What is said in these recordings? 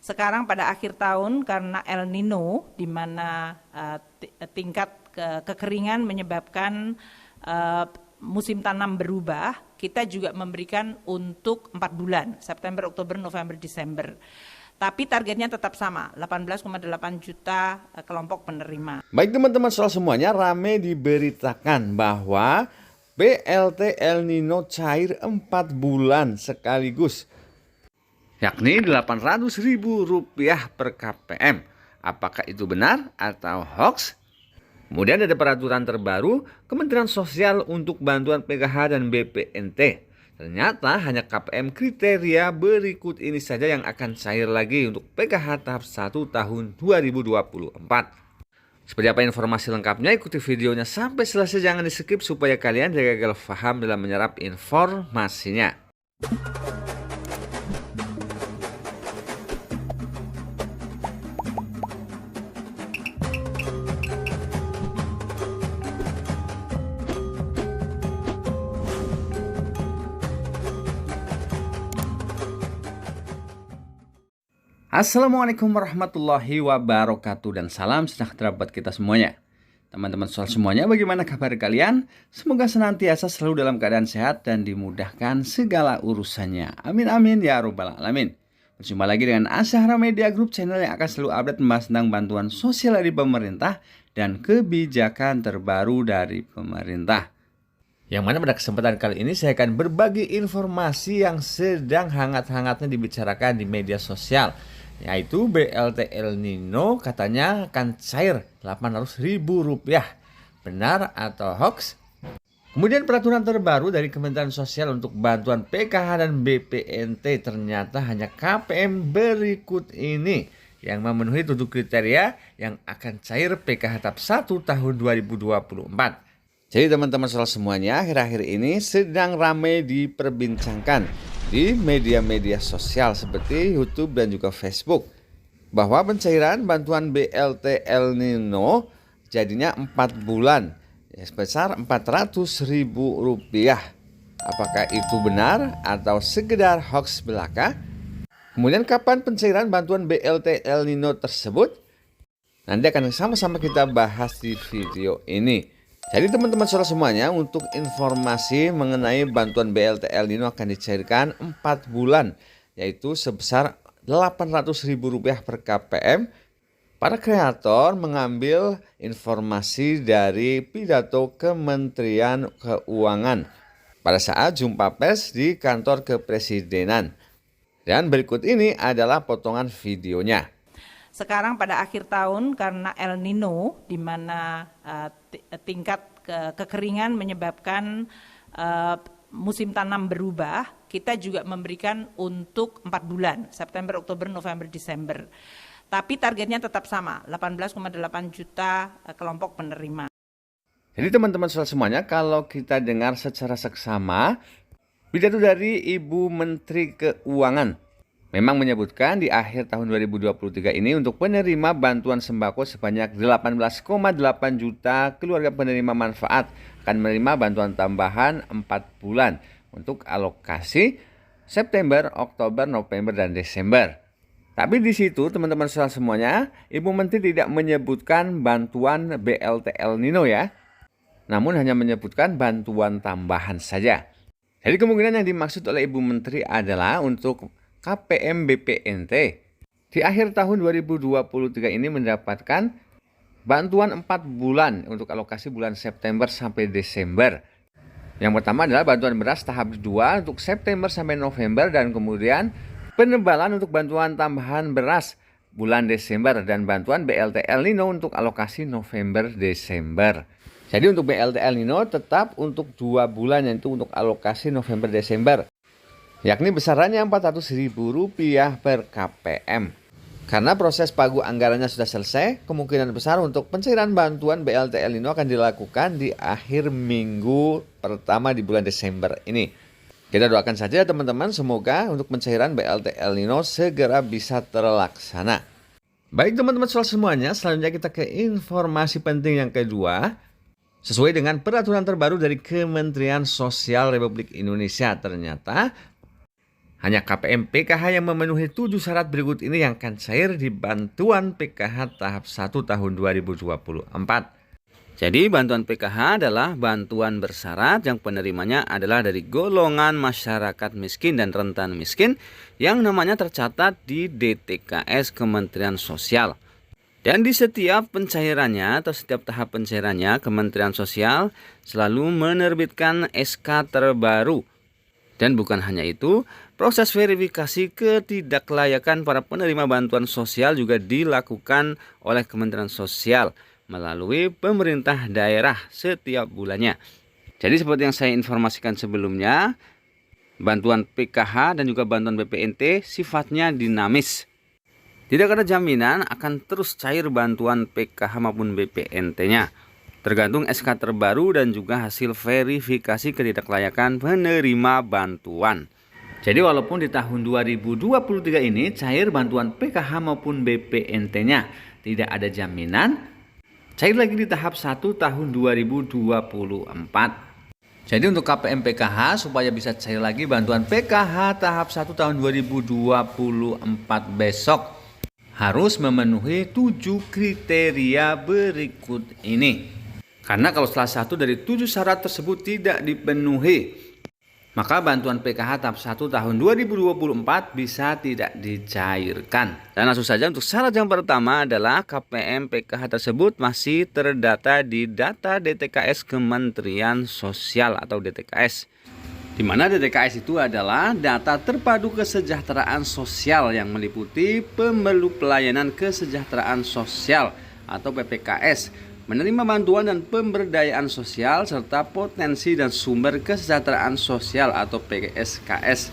Sekarang pada akhir tahun karena El Nino, di mana tingkat kekeringan menyebabkan musim tanam berubah, kita juga memberikan untuk 4 bulan, September, Oktober, November, Desember. Tapi targetnya tetap sama, 18,8 juta kelompok penerima. Baik teman-teman, soal semuanya ramai diberitakan bahwa BLT El Nino cair 4 bulan sekaligus, yakni Rp800.000 per KPM. Apakah itu benar atau hoax? Kemudian ada peraturan terbaru Kementerian Sosial untuk bantuan PKH dan BPNT. Ternyata hanya KPM kriteria berikut ini saja yang akan cair lagi untuk PKH tahap 1 tahun 2024. Seperti apa informasi lengkapnya? Ikuti videonya sampai selesai, jangan di skip supaya kalian gagal paham dalam menyerap informasinya. Assalamualaikum warahmatullahi wabarakatuh dan salam sejahtera buat kita semuanya. Teman-teman soal semuanya, bagaimana kabar kalian? Semoga senantiasa selalu dalam keadaan sehat dan dimudahkan segala urusannya. Amin amin ya robbal alamin. Berjumpa lagi dengan Asyahra Media Group, channel yang akan selalu update membahas tentang bantuan sosial dari pemerintah dan kebijakan terbaru dari pemerintah. Yang mana pada kesempatan kali ini saya akan berbagi informasi yang sedang hangat-hangatnya dibicarakan di media sosial, yaitu BLT El Nino katanya akan cair Rp800.000. Benar atau hoax? Kemudian peraturan terbaru dari Kementerian Sosial untuk bantuan PKH dan BPNT, ternyata hanya KPM berikut ini yang memenuhi 7 kriteria yang akan cair PKH tahap 1 tahun 2024. Jadi teman-teman soal semuanya, akhir-akhir ini sedang ramai diperbincangkan di media-media sosial seperti YouTube dan juga Facebook, bahwa pencairan bantuan BLT El Nino jadinya 4 bulan sebesar Rp400.000. Apakah itu benar atau sekedar hoax belaka? Kemudian kapan pencairan bantuan BLT El Nino tersebut? Nanti akan sama-sama kita bahas di video ini. Jadi teman-teman saudara semuanya, untuk informasi mengenai bantuan BLT El Nino akan dicairkan 4 bulan, yaitu sebesar Rp800.000 per KPM. Para kreator mengambil informasi dari pidato Kementerian Keuangan pada saat jumpa pers di kantor kepresidenan. Dan berikut ini adalah potongan videonya. Sekarang pada akhir tahun karena El Nino, di mana tingkat kekeringan menyebabkan musim tanam berubah, kita juga memberikan untuk 4 bulan, September, Oktober, November, Desember. Tapi targetnya tetap sama, 18,8 juta kelompok penerima. Jadi teman-teman semuanya, kalau kita dengar secara seksama pidato dari Ibu Menteri Keuangan, memang menyebutkan di akhir tahun 2023 ini untuk penerima bantuan sembako sebanyak 18,8 juta keluarga penerima manfaat akan menerima bantuan tambahan 4 bulan untuk alokasi September, Oktober, November, dan Desember. Tapi di situ teman-teman semuanya, Ibu Menteri tidak menyebutkan bantuan BLT El Nino ya, namun hanya menyebutkan bantuan tambahan saja. Jadi kemungkinan yang dimaksud oleh Ibu Menteri adalah untuk KPM BPNT di akhir tahun 2023 ini mendapatkan bantuan 4 bulan untuk alokasi bulan September sampai Desember. Yang pertama adalah bantuan beras tahap 2 untuk September sampai November, dan kemudian penebalan untuk bantuan tambahan beras bulan Desember, dan bantuan BLT El Nino untuk alokasi November-Desember. Jadi untuk BLT El Nino tetap untuk 2 bulan, yaitu untuk alokasi November-Desember, yakni besarannya Rp400.000 per KPM. Karena proses pagu anggarannya sudah selesai, kemungkinan besar untuk pencairan bantuan BLT El Nino akan dilakukan di akhir minggu pertama di bulan Desember ini. Kita doakan saja teman-teman, semoga untuk pencairan BLT El Nino segera bisa terlaksana. Baik teman-teman soal semuanya, selanjutnya kita ke informasi penting yang kedua. Sesuai dengan peraturan terbaru dari Kementerian Sosial Republik Indonesia, ternyata Hanya KPM PKH yang memenuhi 7 syarat berikut ini yang akan cair di bantuan PKH tahap 1 tahun 2024. Jadi bantuan PKH adalah bantuan bersyarat yang penerimanya adalah dari golongan masyarakat miskin dan rentan miskin yang namanya tercatat di DTKS Kementerian Sosial. Dan di setiap pencairannya atau setiap tahap pencairannya, Kementerian Sosial selalu menerbitkan SK terbaru. Dan bukan hanya itu, proses verifikasi ketidaklayakan para penerima bantuan sosial juga dilakukan oleh Kementerian Sosial melalui pemerintah daerah setiap bulannya. Jadi seperti yang saya informasikan sebelumnya, bantuan PKH dan juga bantuan BPNT sifatnya dinamis. Tidak ada jaminan akan terus cair bantuan PKH maupun BPNT-nya. Tergantung SK terbaru dan juga hasil verifikasi ketidaklayakan penerima bantuan. Jadi walaupun di tahun 2023 ini cair bantuan PKH maupun BPNT-nya tidak ada jaminan, cair lagi di tahap 1 tahun 2024. Jadi untuk KPM PKH supaya bisa cair lagi bantuan PKH tahap 1 tahun 2024 besok harus memenuhi 7 kriteria berikut ini. Karena kalau salah satu dari 7 syarat tersebut tidak dipenuhi, maka bantuan PKH tahap 1 tahun 2024 bisa tidak dicairkan. Dan langsung saja untuk syarat yang pertama adalah KPM PKH tersebut masih terdata di data DTKS Kementerian Sosial atau DTKS. Di mana DTKS itu adalah data terpadu kesejahteraan sosial yang meliputi pemeluk pelayanan kesejahteraan sosial atau PPKS, menerima bantuan dan pemberdayaan sosial, serta potensi dan sumber kesejahteraan sosial atau PSKS.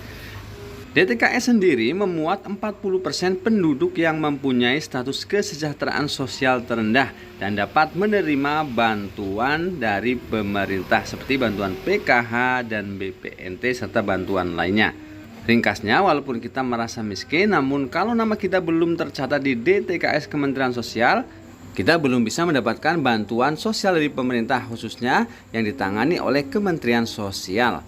DTKS sendiri memuat 40% penduduk yang mempunyai status kesejahteraan sosial terendah dan dapat menerima bantuan dari pemerintah seperti bantuan PKH dan BPNT serta bantuan lainnya. Ringkasnya, walaupun kita merasa miskin, namun kalau nama kita belum tercatat di DTKS Kementerian Sosial, kita belum bisa mendapatkan bantuan sosial dari pemerintah khususnya yang ditangani oleh Kementerian Sosial.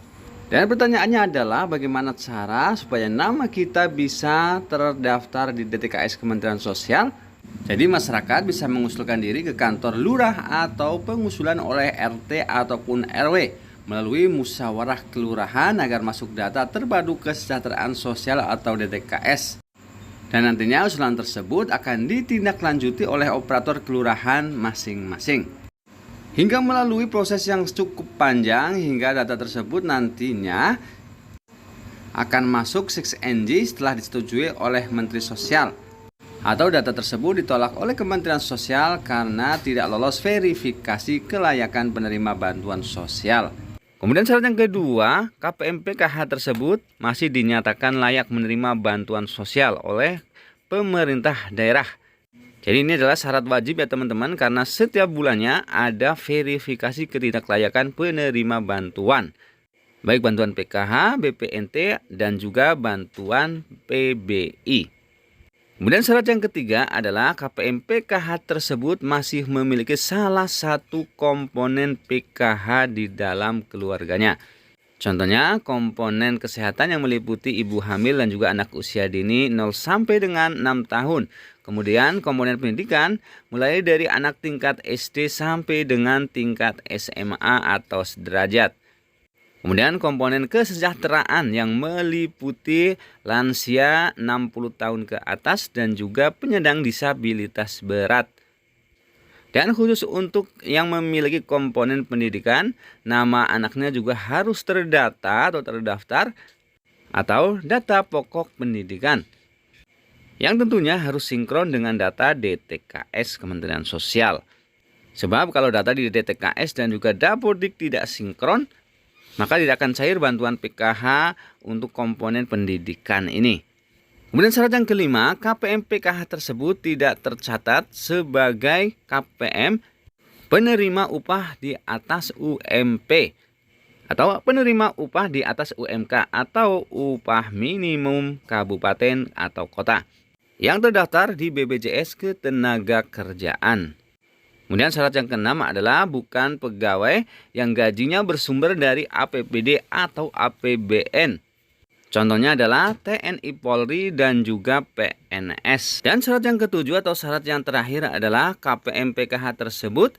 Dan pertanyaannya adalah bagaimana cara supaya nama kita bisa terdaftar di DTKS Kementerian Sosial? Jadi masyarakat bisa mengusulkan diri ke kantor lurah atau pengusulan oleh RT ataupun RW melalui musyawarah kelurahan agar masuk data terpadu kesejahteraan sosial atau DTKS. Dan nantinya usulan tersebut akan ditindaklanjuti oleh operator kelurahan masing-masing. Hingga melalui proses yang cukup panjang hingga data tersebut nantinya akan masuk 6NG setelah disetujui oleh Menteri Sosial. Atau data tersebut ditolak oleh Kementerian Sosial karena tidak lolos verifikasi kelayakan penerima bantuan sosial. Kemudian syarat yang kedua, KPM PKH tersebut masih dinyatakan layak menerima bantuan sosial oleh pemerintah daerah. Jadi ini adalah syarat wajib ya teman-teman, karena setiap bulannya ada verifikasi ketidaklayakan penerima bantuan. Baik bantuan PKH, BPNT, dan juga bantuan PBI. Kemudian syarat yang ketiga adalah KPM PKH tersebut masih memiliki salah satu komponen PKH di dalam keluarganya. Contohnya komponen kesehatan yang meliputi ibu hamil dan juga anak usia dini 0 sampai dengan 6 tahun. Kemudian komponen pendidikan mulai dari anak tingkat SD sampai dengan tingkat SMA atau sederajat. Kemudian komponen kesejahteraan yang meliputi lansia 60 tahun ke atas dan juga penyandang disabilitas berat. Dan khusus untuk yang memiliki komponen pendidikan, nama anaknya juga harus terdata atau terdaftar atau data pokok pendidikan. Yang tentunya harus sinkron dengan data DTKS Kementerian Sosial. Sebab kalau data di DTKS dan juga Dapodik tidak sinkron, maka tidak akan cair bantuan PKH untuk komponen pendidikan ini. Kemudian syarat yang kelima, KPM PKH tersebut tidak tercatat sebagai KPM penerima upah di atas UMP atau penerima upah di atas UMK atau upah minimum kabupaten atau kota yang terdaftar di BPJS Ketenagakerjaan. Kemudian syarat yang keenam adalah bukan pegawai yang gajinya bersumber dari APBD atau APBN. Contohnya adalah TNI Polri dan juga PNS. Dan syarat yang ketujuh atau syarat yang terakhir adalah KPM PKH tersebut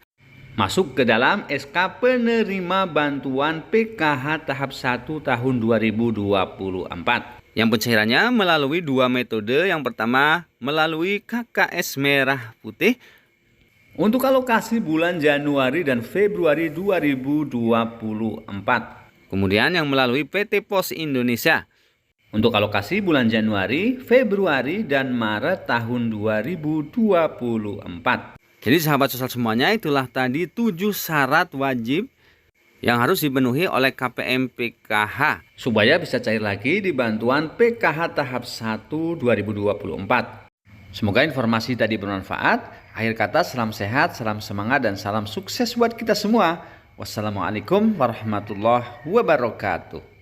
masuk ke dalam SK penerima bantuan PKH tahap 1 tahun 2024. Yang pencairannya melalui dua metode. Yang pertama melalui KKS Merah Putih untuk alokasi bulan Januari dan Februari 2024. Kemudian yang melalui PT Pos Indonesia untuk alokasi bulan Januari, Februari, dan Maret tahun 2024. Jadi sahabat sosial semuanya, itulah tadi 7 syarat wajib yang harus dipenuhi oleh KPM PKH supaya bisa cair lagi di bantuan PKH tahap 1 2024. Semoga informasi tadi bermanfaat. Akhir kata, salam sehat, salam semangat, dan salam sukses buat kita semua. Wassalamualaikum warahmatullahi wabarakatuh.